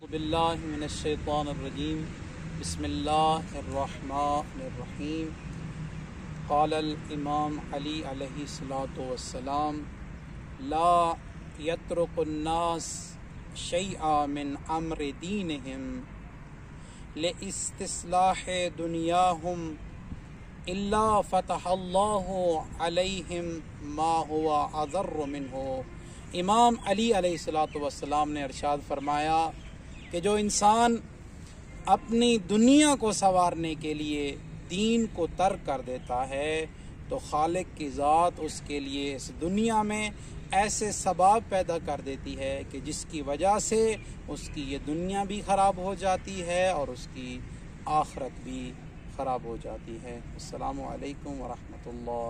बिल्लाहि मिनश्शैतानिर्रजीम बिस्मिल्लाहिर्रहमानिर्रहीम। क़ालल इमाम अली अलैहिस्सलातु वस्सलाम ला यत्रुकुन्नास शैअ मिन अम्रि दीनिहिम लिइस्तिस्लाहि दुनियाहुम इल्ला फ़तहल्लाहु अलैहिम मा हुवा अज़र्रु मिन्हु। इमाम अली अलैहिस्सलातु वस्सलाम ने इरशाद फरमाया कि जो इंसान अपनी दुनिया को संवारने के लिए दीन को तर्क कर देता है तो खालिक की ज़ात उसके लिए इस दुनिया में ऐसे सबाब पैदा कर देती है कि जिसकी वजह से उसकी ये दुनिया भी ख़राब हो जाती है और उसकी आखिरत भी ख़राब हो जाती है। अस्सलामु अलैकुम व रहमतुल्लाह।